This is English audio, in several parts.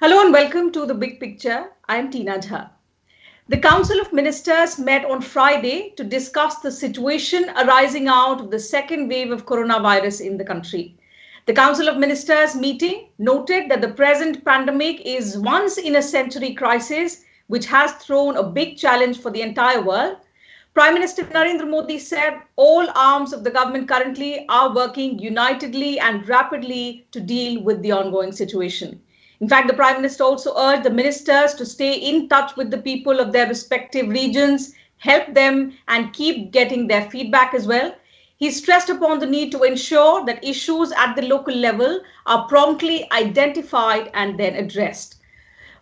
Hello and welcome to The Big Picture. I am Tina Jha. The Council of Ministers met on Friday to discuss the situation arising out of the second wave of coronavirus in the country. The Council of Ministers meeting noted that the present pandemic is once in a century crisis which has thrown a big challenge for the entire world. Prime Minister Narendra Modi said all arms of the government currently are working unitedly and rapidly to deal with the ongoing situation. In fact, the Prime Minister also urged the ministers to stay in touch with the people of their respective regions, help them and keep getting their feedback as well. He stressed upon the need to ensure that issues at the local level are promptly identified and then addressed.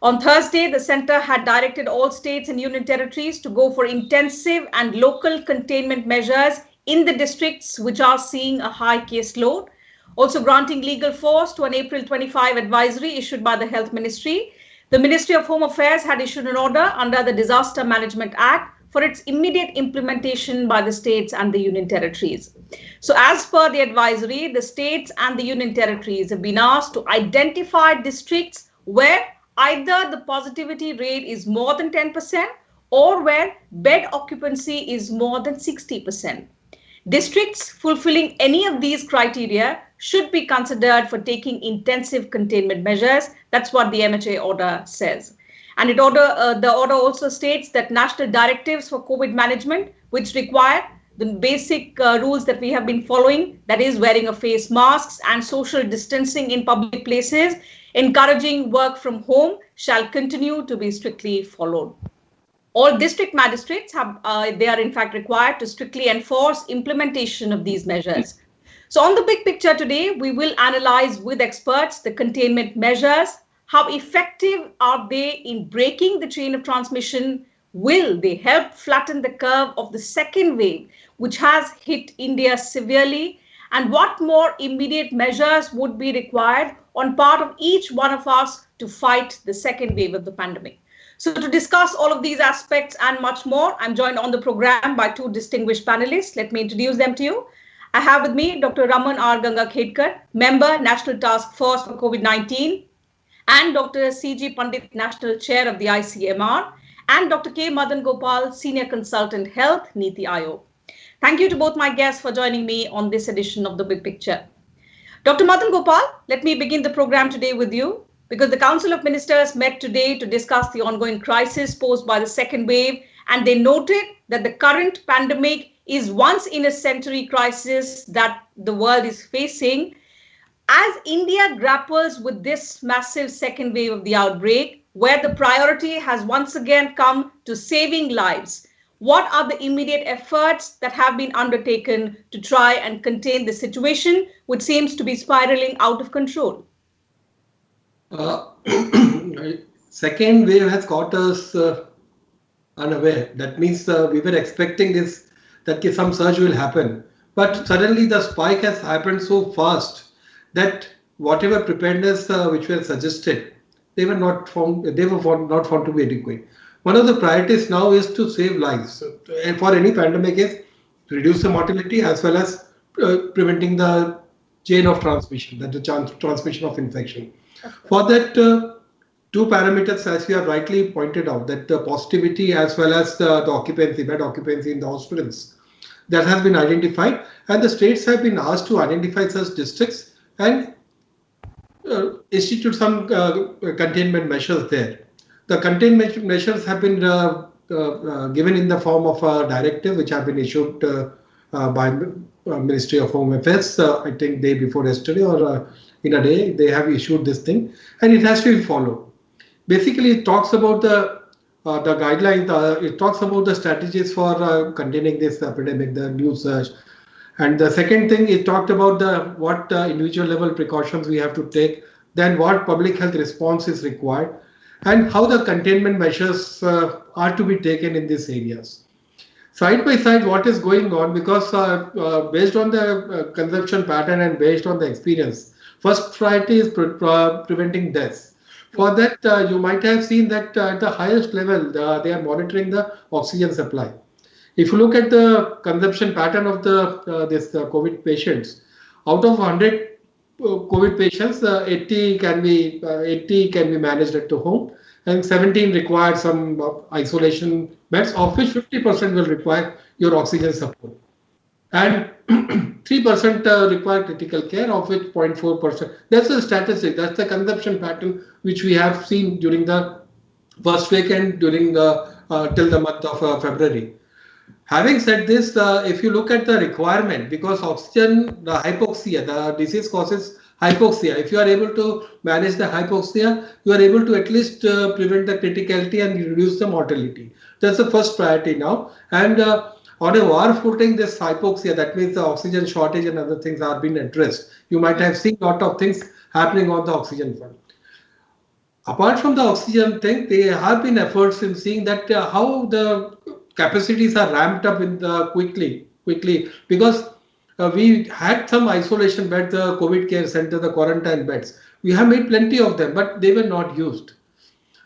On Thursday, the centre had directed all states and union territories to go for intensive and local containment measures in the districts which are seeing a high caseload. Also granting legal force to an April 25 advisory issued by the Health Ministry. The Ministry of Home Affairs had issued an order under the Disaster Management Act for its immediate implementation by the states and the union territories. So as per the advisory, the states and the union territories have been asked to identify districts where either the positivity rate is more than 10% or where bed occupancy is more than 60%. Districts fulfilling any of these criteria should be considered for taking intensive containment measures. That's what the MHA order says. And the order also states that national directives for COVID management, which require the basic rules that we have been following, that is wearing of face masks and social distancing in public places, encouraging work from home, shall continue to be strictly followed. All district magistrates they are in fact required to strictly enforce implementation of these measures. So on the big picture today, we will analyze with experts the containment measures. How effective are they in breaking the chain of transmission? Will they help flatten the curve of the second wave, which has hit India severely? And what more immediate measures would be required on part of each one of us to fight the second wave of the pandemic? So to discuss all of these aspects and much more, I'm joined on the program by two distinguished panelists. Let me introduce them to you. I have with me Dr. Raman R. Ganga-Khedkar, Member, National Task Force for COVID-19, and Dr. C.G. Pandit, National Chair of the ICMR, and Dr. K. Madan Gopal, Senior Consultant Health, Niti Aayog. Thank you to both my guests for joining me on this edition of The Big Picture. Dr. Madan Gopal, let me begin the program today with you, because the Council of Ministers met today to discuss the ongoing crisis posed by the second wave, and they noted that the current pandemic is once in a century crisis that the world is facing. As India grapples with this massive second wave of the outbreak, where the priority has once again come to saving lives, what are the immediate efforts that have been undertaken to try and contain the situation, which seems to be spiraling out of control? Second wave has caught us unaware. That means we were expecting that some surge will happen, but suddenly the spike has happened so fast that whatever preparedness which were suggested, they were not found to be adequate. One of the priorities now is to save lives, and for any pandemic is to reduce the mortality as well as preventing the chain of transmission, that the transmission of infection. For that, two parameters, as you have rightly pointed out, that the positivity as well as the occupancy, bed occupancy in the hospitals, that has been identified, and the states have been asked to identify such districts and institute some containment measures there. The containment measures have been given in the form of a directive which have been issued by Ministry of Home Affairs, I think day before yesterday or in a day, they have issued this thing, and it has to be followed. Basically, it talks about the guidelines, it talks about the strategies for containing this epidemic, the new surge. And the second thing, it talked about what individual level precautions we have to take, then what public health response is required, and how the containment measures are to be taken in these areas. Side by side, what is going on, because based on the consumption pattern and based on the experience, first priority is preventing deaths. For that, you might have seen that at the highest level, they are monitoring the oxygen supply. If you look at the consumption pattern of this COVID patients, out of 100 COVID patients, 80 can be managed at the home, and 17 required some isolation beds, of which 50% will require your oxygen support, and 3% require critical care, of which 0.4%. That's the statistic. That's the consumption pattern which we have seen during the first weekend during till the month of February. Having said this, if you look at the requirement, because oxygen, the hypoxia, the disease causes hypoxia. If you are able to manage the hypoxia, you are able to at least prevent the criticality and reduce the mortality. That's the first priority now. And on a war footing, this hypoxia, that means the oxygen shortage and other things are being addressed. You might have seen a lot of things happening on the oxygen front. Apart from the oxygen thing, there have been efforts in seeing that how the capacities are ramped up in the quickly, because we had some isolation beds, the COVID care center, the quarantine beds. We have made plenty of them, but they were not used.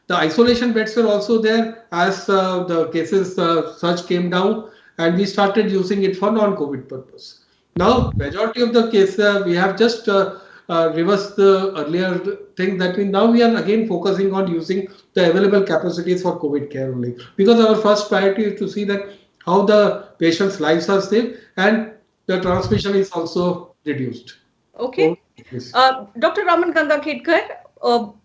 The isolation beds were also there as the cases surge came down, and we started using it for non-COVID purpose. Now, majority of the cases, we have just reversed the earlier thing, that means now we are again focusing on using the available capacities for COVID care only. Because our first priority is to see that how the patients' lives are saved and the transmission is also reduced. Okay. Dr. Raman Ganga Khedkar,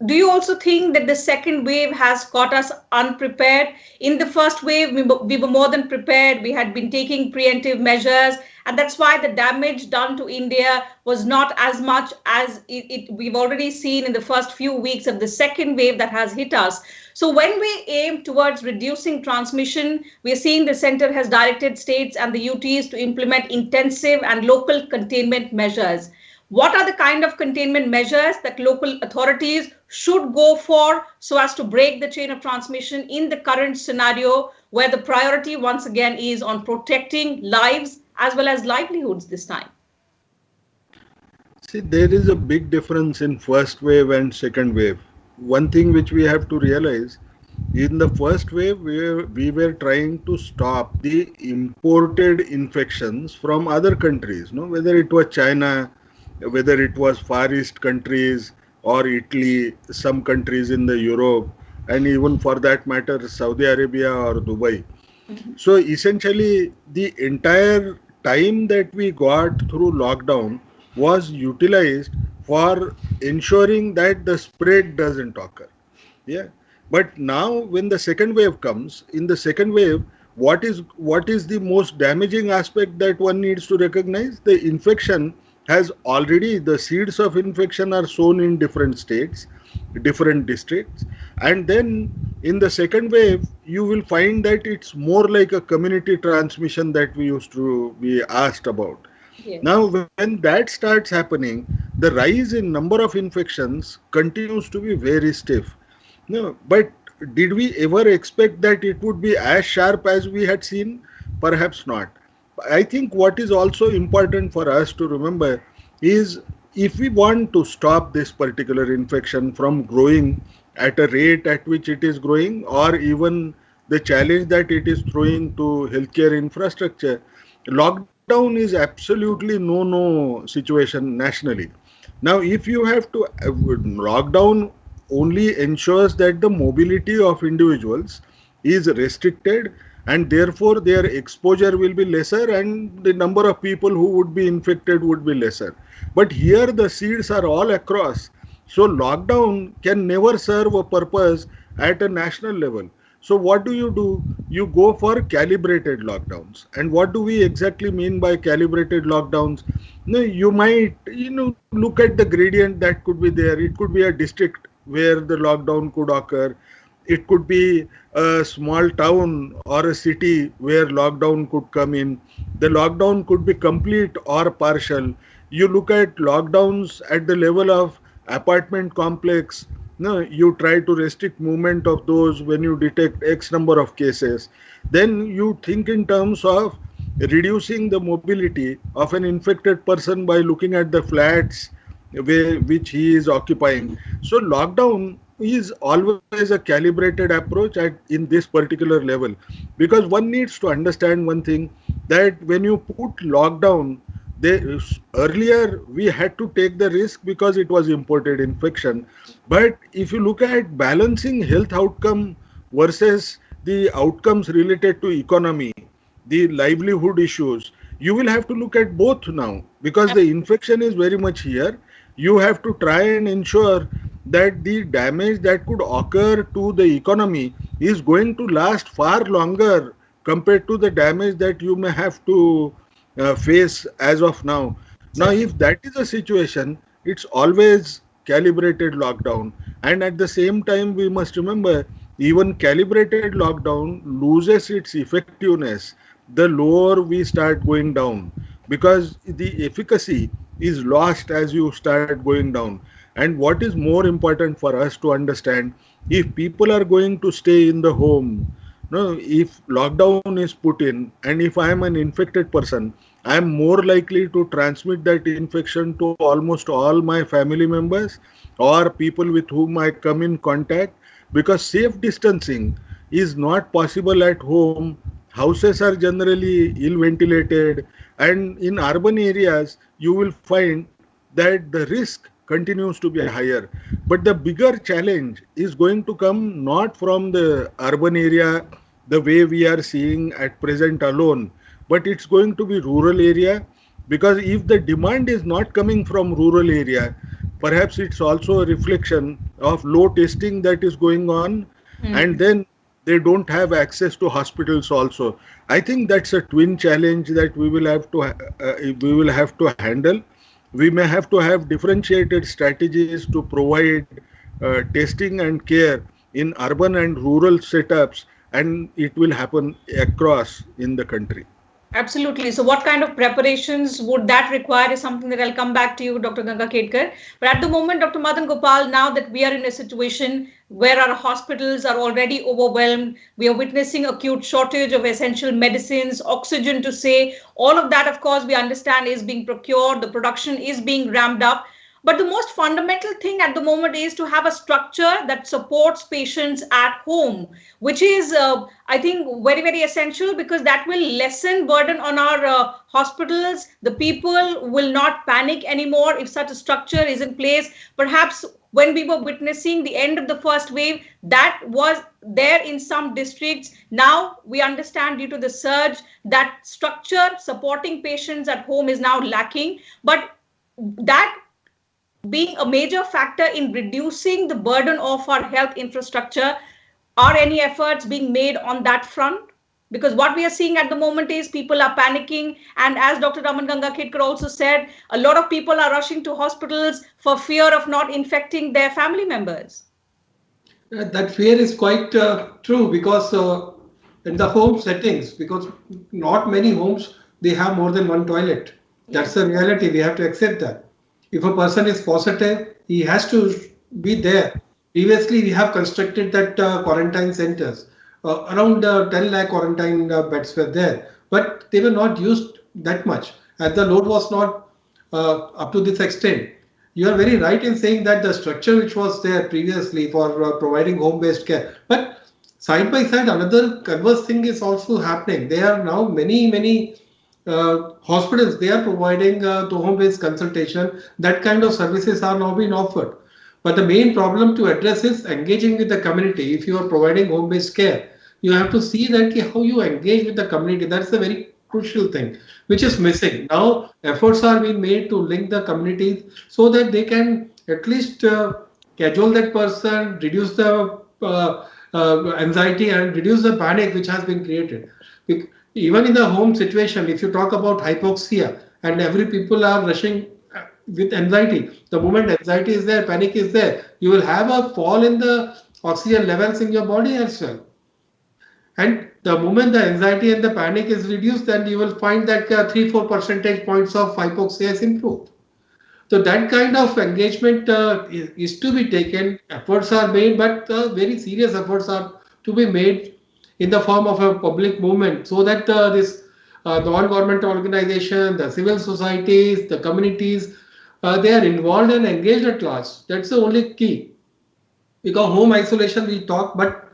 do you also think that the second wave has caught us unprepared? In the first wave, we were more than prepared. We had been taking preemptive measures, and that's why the damage done to India was not as much as we've already seen in the first few weeks of the second wave that has hit us. So when we aim towards reducing transmission, we are seeing the center has directed states and the UTs to implement intensive and local containment measures. What are the kind of containment measures that local authorities should go for so as to break the chain of transmission in the current scenario, where the priority once again is on protecting lives as well as livelihoods this time? See, there is a big difference in first wave and second wave. One thing which we have to realize, in the first wave, we were trying to stop the imported infections from other countries, whether it was China, whether it was Far East countries or Italy, some countries in the Europe, and even for that matter, Saudi Arabia or Dubai. So essentially, the entire time that we got through lockdown was utilized for ensuring that the spread doesn't occur. Yeah. But now when the second wave comes, in the second wave, what is the most damaging aspect that one needs to recognize? The infection has already, the seeds of infection are sown in different states, different districts, and then in the second wave you will find that it's more like a community transmission that we used to be asked about. Yes. Now when that starts happening, the rise in number of infections continues to be very stiff. No, but did we ever expect that it would be as sharp as we had seen? Perhaps not. I think what is also important for us to remember is, if we want to stop this particular infection from growing at a rate at which it is growing, or even the challenge that it is throwing to healthcare infrastructure, lockdown is absolutely no situation nationally. Now, if you have to, lockdown only ensures that the mobility of individuals is restricted, and therefore their exposure will be lesser and the number of people who would be infected would be lesser. But here the seeds are all across. So lockdown can never serve a purpose at a national level. So what do? You go for calibrated lockdowns. And what do we exactly mean by calibrated lockdowns? You might, look at the gradient that could be there. It could be a district where the lockdown could occur. It could be a small town or a city where lockdown could come in. The lockdown could be complete or partial. You look at lockdowns at the level of apartment complex. You try to restrict movement of those when you detect X number of cases. Then you think in terms of reducing the mobility of an infected person by looking at the flats which he is occupying. So lockdown is always a calibrated approach in this particular level, because one needs to understand one thing, that when you put lockdown, Earlier we had to take the risk because it was imported infection. But if you look at balancing health outcome versus the outcomes related to economy, the livelihood issues, you will have to look at both now, because the infection is very much here. You have to try and ensure that the damage that could occur to the economy is going to last far longer compared to the damage that you may have to face as of now. Now, if that is a situation, it's always calibrated lockdown. And at the same time, we must remember, even calibrated lockdown loses its effectiveness the lower we start going down, because the efficacy is lost as you start going down. And what is more important for us to understand, if people are going to stay in the home, no, if lockdown is put in, and if I am an infected person, I am more likely to transmit that infection to almost all my family members or people with whom I come in contact, because safe distancing is not possible at home. Houses are generally ill ventilated, and in urban areas, you will find that the risk continues to be higher. But the bigger challenge is going to come not from the urban area the way we are seeing at present alone, but it's going to be rural area, because if the demand is not coming from rural area, perhaps it's also a reflection of low testing that is going on, and then they don't have access to hospitals also. I think that's a twin challenge that we will have to handle. We may have to have differentiated strategies to provide testing and care in urban and rural setups, and it will happen across in the country. Absolutely. So what kind of preparations would that require is something that I'll come back to you, Dr. Ganga Kedkar. But at the moment, Dr. Madan Gopal, now that we are in a situation where our hospitals are already overwhelmed, we are witnessing acute shortage of essential medicines, oxygen to say, all of that, of course, we understand is being procured, the production is being ramped up. But the most fundamental thing at the moment is to have a structure that supports patients at home, which is, I think, very, very essential, because that will lessen burden on our hospitals. The people will not panic anymore if such a structure is in place. Perhaps when we were witnessing the end of the first wave, that was there in some districts. Now we understand, due to the surge, that structure supporting patients at home is now lacking. But that being a major factor in reducing the burden of our health infrastructure, are any efforts being made on that front? Because what we are seeing at the moment is people are panicking. And as Dr. Raman Ganga Kedkar also said, a lot of people are rushing to hospitals for fear of not infecting their family members. That fear is quite true, because in the home settings, because not many homes, they have more than one toilet. That's the reality. We have to accept that. If a person is positive, he has to be there. Previously, we have constructed that quarantine centers. Around 10 lakh quarantine beds were there, but they were not used that much, as the load was not up to this extent. You are very right in saying that the structure which was there previously for providing home-based care, but side by side, another converse thing is also happening. There are now many hospitals, they are providing the home-based consultation. That kind of services are now being offered. But the main problem to address is engaging with the community. If you are providing home-based care, you have to see that how you engage with the community. That's a very crucial thing, which is missing. Now, efforts are being made to link the communities so that they can at least cajole that person, reduce the anxiety and reduce the panic which has been created. Even in the home situation, if you talk about hypoxia and every people are rushing with anxiety, the moment anxiety is there, panic is there, you will have a fall in the oxygen levels in your body as well. And the moment the anxiety and the panic is reduced, then you will find that 3-4 percentage points of hypoxia is improved. So that kind of engagement is to be taken. Efforts are made, but very serious efforts are to be made in the form of a public movement, so that the non-government organization, the civil societies, the communities, they are involved and engaged at large. That's the only key. Because home isolation we talk, but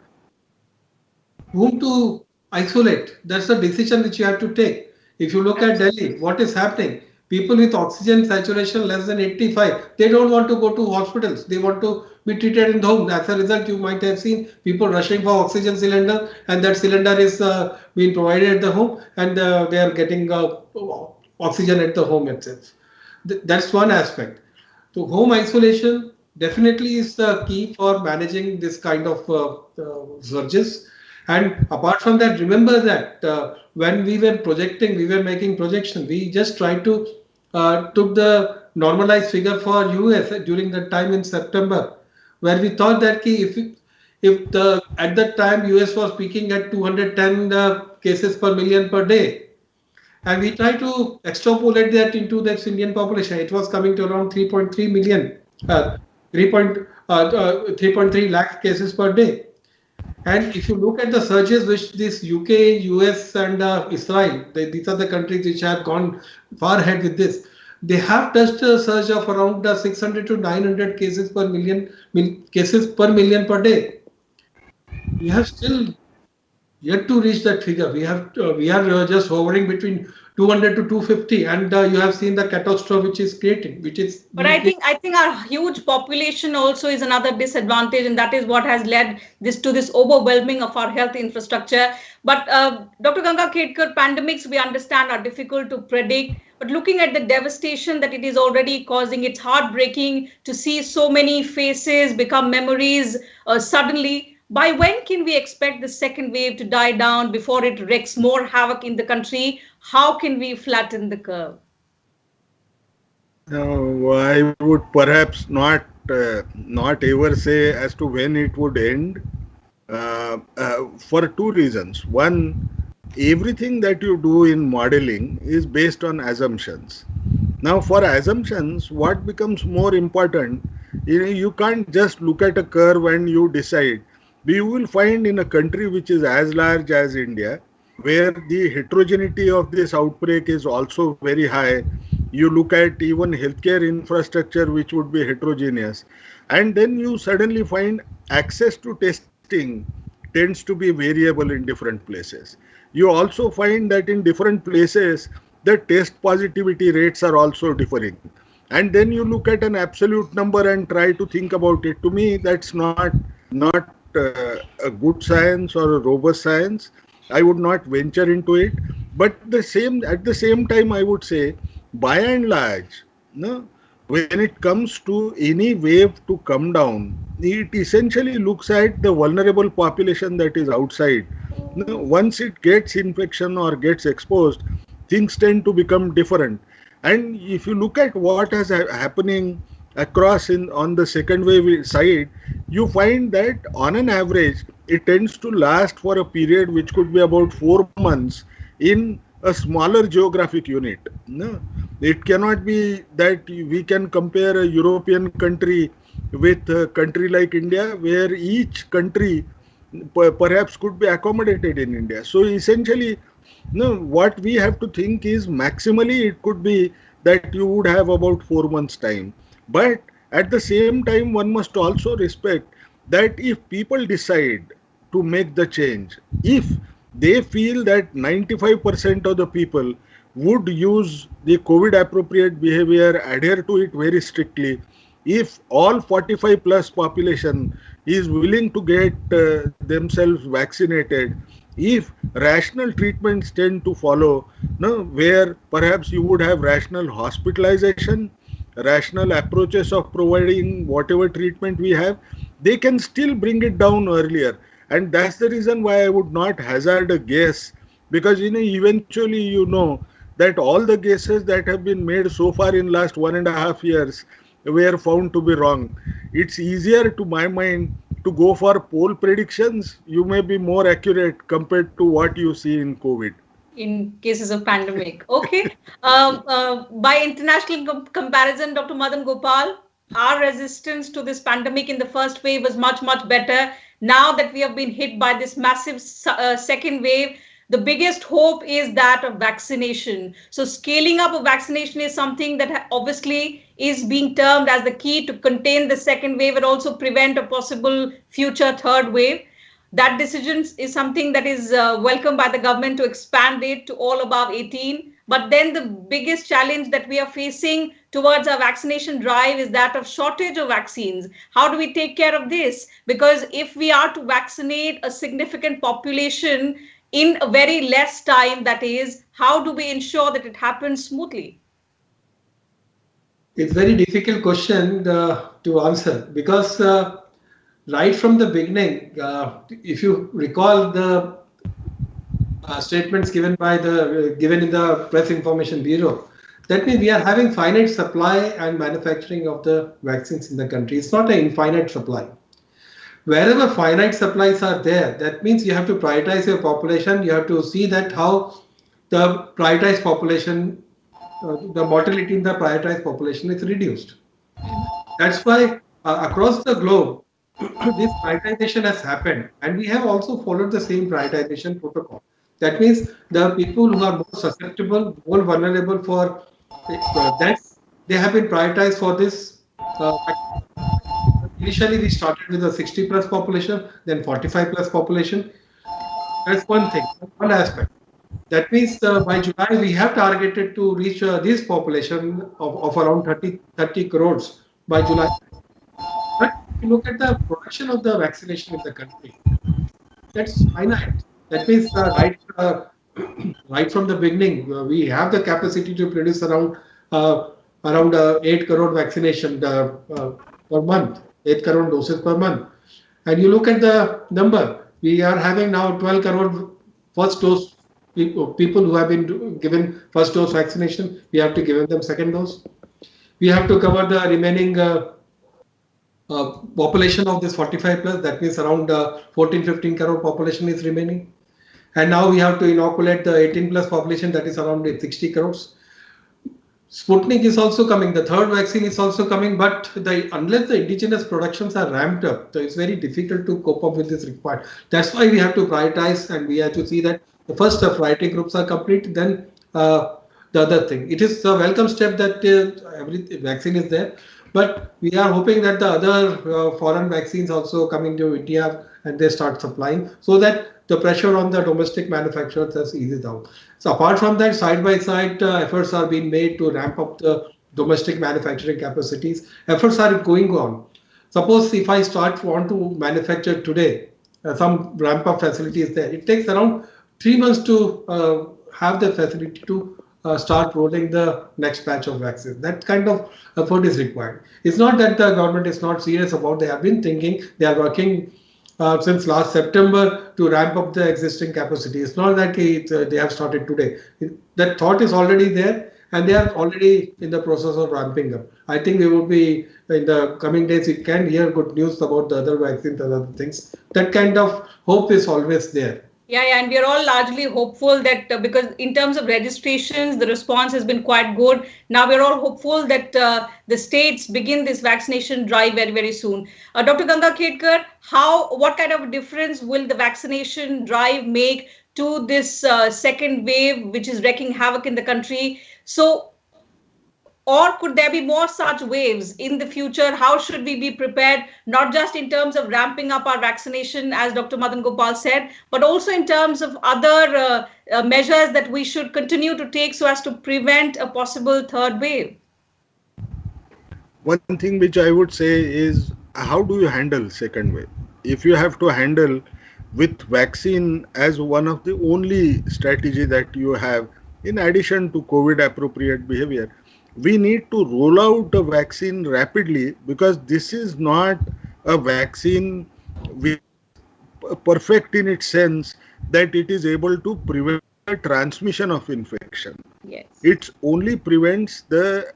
whom to isolate, that's the decision which you have to take. If you look at Delhi, what is happening? People with oxygen saturation less than 85, they don't want to go to hospitals. They want to be treated in the home. As a result, you might have seen people rushing for oxygen cylinder, and that cylinder is being provided at the home, and they are getting oxygen at the home itself. That's one aspect. So home isolation definitely is the key for managing this kind of surges. And apart from that, remember that when we were projecting, we were making projection. We just tried to took the normalized figure for US during the time in September, where we thought that if the at that time US was peaking at 210 cases per million per day, and we try to extrapolate that into the Indian population, it was coming to around 3.3 million, 3.3 lakh cases per day. And if you look at the surges which this UK, US, and Israel, these are the countries which have gone far ahead with this. They have touched a surge of around 600 to 900 cases per million per day. We have still yet to reach that figure. We are just hovering between 200 to 250, and you have seen the catastrophe which is creating, which is. But I think our huge population also is another disadvantage, and that is what has led to this overwhelming of our health infrastructure. But Dr. Ganga Khedkar, pandemics we understand are difficult to predict. But looking at the devastation that it is already causing, it's heartbreaking to see so many faces become memories suddenly. By when can we expect the second wave to die down before it wreaks more havoc in the country? How can we flatten the curve? I would perhaps not ever say as to when it would end, for two reasons. One, everything that you do in modeling is based on assumptions. Now, for assumptions, what becomes more important, you can't just look at a curve and you decide. We will find in a country which is as large as India, where the heterogeneity of this outbreak is also very high. You look at even healthcare infrastructure, which would be heterogeneous. And then you suddenly find access to testing tends to be variable in different places. You also find that in different places, the test positivity rates are also differing. And then you look at an absolute number and try to think about it. To me, that's not a good science or a robust science. I would not venture into it. But at the same time, I would say, by and large, no, when it comes to any wave to come down, it essentially looks at the vulnerable population that is outside. No, once it gets infection or gets exposed, things tend to become different. And if you look at what is happening across on the second wave side, you find that on an average, it tends to last for a period which could be about 4 months in a smaller geographic unit. No, it cannot be that we can compare a European country with a country like India, where each country perhaps could be accommodated in India. So essentially, no, what we have to think is maximally it could be that you would have about 4 months time. But at the same time, one must also respect that if people decide to make the change, if they feel that 95% of the people would use the COVID appropriate behavior, adhere to it very strictly, if all 45 plus population is willing to get themselves vaccinated, if rational treatments tend to follow, no, where perhaps you would have rational hospitalization, rational approaches of providing whatever treatment we have, they can still bring it down earlier. And that's the reason why I would not hazard a guess, because eventually that all the guesses that have been made so far in last 1.5 years were found to be wrong. It's easier to my mind to go for poll predictions. You may be more accurate compared to what you see in COVID. In cases of pandemic. Okay. By international comparison, Dr. Madan Gopal, our resistance to this pandemic in the first wave was much, much better. Now that we have been hit by this massive second wave, the biggest hope is that of vaccination. So scaling up of vaccination is something that obviously is being termed as the key to contain the second wave and also prevent a possible future third wave. That decision is something that is welcomed by the government to expand it to all above 18. But then the biggest challenge that we are facing towards our vaccination drive is that of shortage of vaccines. How do we take care of this? Because if we are to vaccinate a significant population in a very less time, that is, how do we ensure that it happens smoothly? It's very difficult question to answer because right from the beginning, if you recall the statements given in the Press Information Bureau, that means we are having finite supply and manufacturing of the vaccines in the country. It's not an infinite supply. Wherever finite supplies are there, that means you have to prioritize your population. You have to see that how the prioritized population, the mortality in the prioritized population is reduced. That's why across the globe, this prioritization has happened, and we have also followed the same prioritization protocol. That means the people who are more susceptible, more vulnerable for deaths, they have been prioritized for this. Initially, we started with a 60 plus population, then 45 plus population. That's one thing, one aspect. That means by July, we have targeted to reach this population of around 30 crores by July. But if you look at the production of the vaccination in the country, that's finite. That means right from the beginning, we have the capacity to produce around 8 crore vaccination per month, 8 crore doses per month. And you look at the number, we are having now 12 crore first dose people who have been given first dose vaccination. We have to give them second dose. We have to cover the remaining population of this 45 plus. That means around 14-15 crore population is remaining. And now we have to inoculate the 18 plus population, that is around 60 crores. Sputnik is also coming, the third vaccine is also coming, but unless the indigenous productions are ramped up, so it's very difficult to cope up with this required. That's why we have to prioritize, and we have to see that the first priority groups are complete, then the other thing. It is a welcome step that every vaccine is there, but we are hoping that the other foreign vaccines also coming to India and they start supplying, so that the pressure on the domestic manufacturers has eased out. So apart from that, side by side efforts are being made to ramp up the domestic manufacturing capacities. Efforts are going on. Suppose if I want to manufacture today, some ramp up facility is there. It takes around 3 months to have the facility to start rolling the next batch of vaccines. That kind of effort is required. It's not that the government is not serious about. They have been thinking. They are working since last September to ramp up the existing capacity. It's not that they have started today. That thought is already there, and they are already in the process of ramping up. I think we would be in the coming days. We can hear good news about the other vaccines and other things. That kind of hope is always there. Yeah, and we are all largely hopeful that because in terms of registrations, the response has been quite good. Now we're all hopeful that the states begin this vaccination drive very, very soon. Dr. Ganga Khedkar, what kind of difference will the vaccination drive make to this second wave, which is wreaking havoc in the country? So, or could there be more such waves in the future? How should we be prepared, not just in terms of ramping up our vaccination, as Dr. Madan Gopal said, but also in terms of other measures that we should continue to take so as to prevent a possible third wave? One thing which I would say is, how do you handle second wave? If you have to handle with vaccine as one of the only strategy that you have, in addition to COVID appropriate behavior, we need to roll out a vaccine rapidly, because this is not a vaccine which is perfect in its sense that it is able to prevent the transmission of infection. Yes. It only prevents the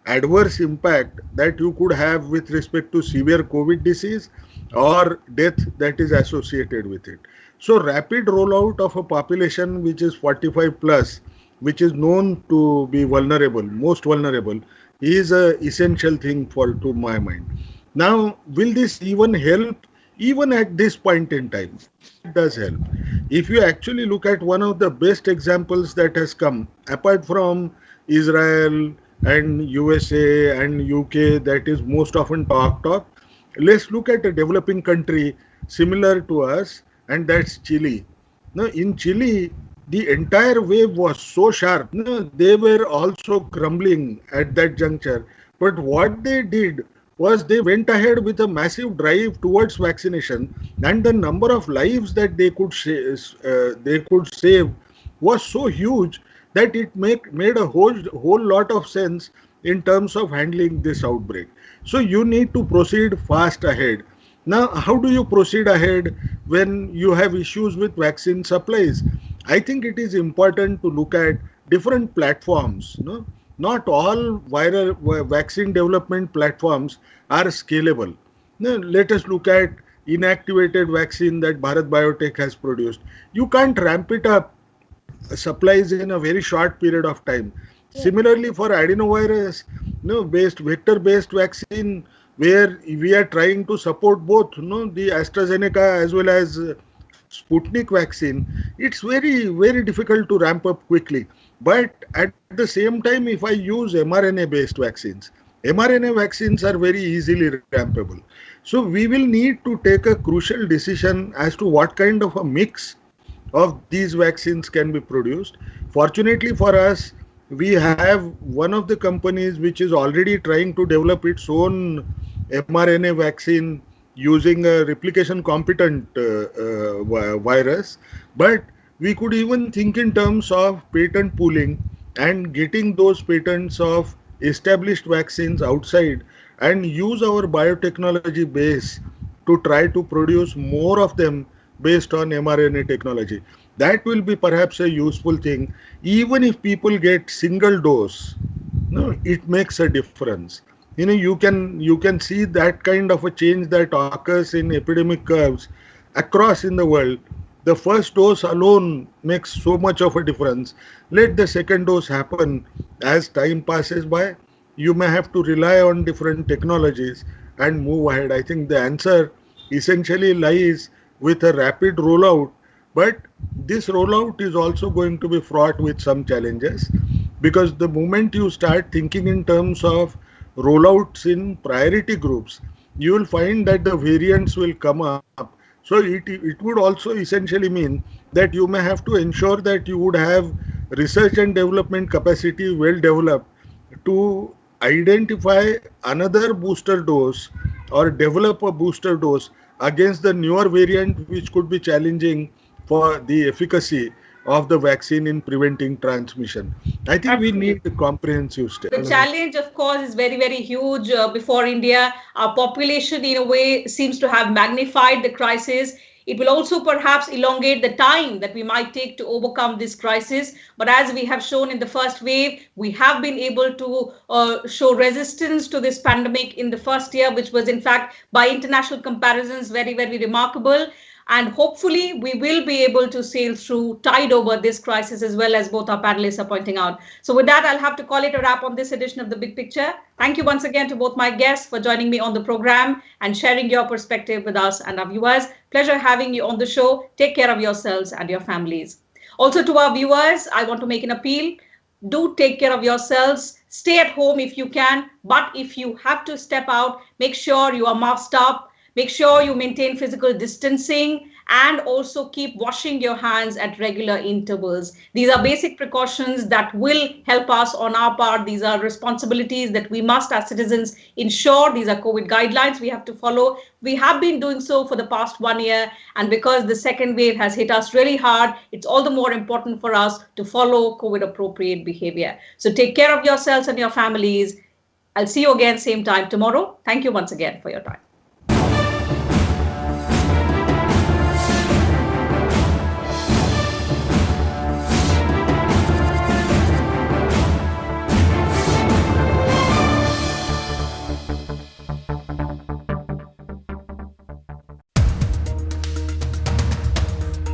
adverse impact that you could have with respect to severe COVID disease or death that is associated with it. So rapid rollout of a population which is 45 plus, which is known to be vulnerable, most vulnerable, is an essential thing to my mind. Now, will this even help? Even at this point in time, it does help. If you actually look at one of the best examples that has come, apart from Israel and USA and UK that is most often talked of, let's look at a developing country similar to us, and that's Chile. Now, in Chile, the entire wave was so sharp. No, they were also crumbling at that juncture. But what they did was they went ahead with a massive drive towards vaccination, and the number of lives that they could save was so huge that it made a whole lot of sense in terms of handling this outbreak. So you need to proceed fast ahead. Now, how do you proceed ahead when you have issues with vaccine supplies? I think it is important to look at different platforms. No? Not all vaccine development platforms are scalable. No, let us look at inactivated vaccine that Bharat Biotech has produced. You can't ramp it up supplies in a very short period of time. Similarly, for adenovirus, vector-based vaccine, where we are trying to support both, the AstraZeneca as well as Sputnik vaccine, it's very difficult to ramp up quickly. But at the same time, if I use mRNA-based vaccines, mRNA vaccines are very easily rampable. So we will need to take a crucial decision as to what kind of a mix of these vaccines can be produced. Fortunately for us, we have one of the companies which is already trying to develop its own mRNA vaccine using a replication competent virus. But we could even think in terms of patent pooling and getting those patents of established vaccines outside and use our biotechnology base to try to produce more of them based on mRNA technology. That will be perhaps a useful thing. Even if people get single dose, it makes a difference. You can see that kind of a change that occurs in epidemic curves across in the world. The first dose alone makes so much of a difference. Let the second dose happen as time passes by. You may have to rely on different technologies and move ahead. I think the answer essentially lies with a rapid rollout, but this rollout is also going to be fraught with some challenges, because the moment you start thinking in terms of rollouts in priority groups, you will find that the variants will come up. So it would also essentially mean that you may have to ensure that you would have research and development capacity well developed to identify another booster dose or develop a booster dose against the newer variant, which could be challenging for the efficacy of the vaccine in preventing transmission. I think we need a comprehensive step. The challenge, of course, is very huge before India. Our population, in a way, seems to have magnified the crisis. It will also perhaps elongate the time that we might take to overcome this crisis. But as we have shown in the first wave, we have been able to show resistance to this pandemic in the first year, which was, in fact, by international comparisons, very remarkable. And hopefully we will be able to sail through, tide over this crisis, as well as both our panelists are pointing out. So with that, I'll have to call it a wrap on this edition of The Big Picture. Thank you once again to both my guests for joining me on the program and sharing your perspective with us and our viewers. Pleasure having you on the show. Take care of yourselves and your families. Also to our viewers, I want to make an appeal. Do take care of yourselves. Stay at home if you can. But if you have to step out, make sure you are masked up. Make sure you maintain physical distancing and also keep washing your hands at regular intervals. These are basic precautions that will help us on our part. These are responsibilities that we must, as citizens, ensure. These are COVID guidelines we have to follow. We have been doing so for the past 1 year. And because the second wave has hit us really hard, it's all the more important for us to follow COVID appropriate behavior. So take care of yourselves and your families. I'll see you again same time tomorrow. Thank you once again for your time.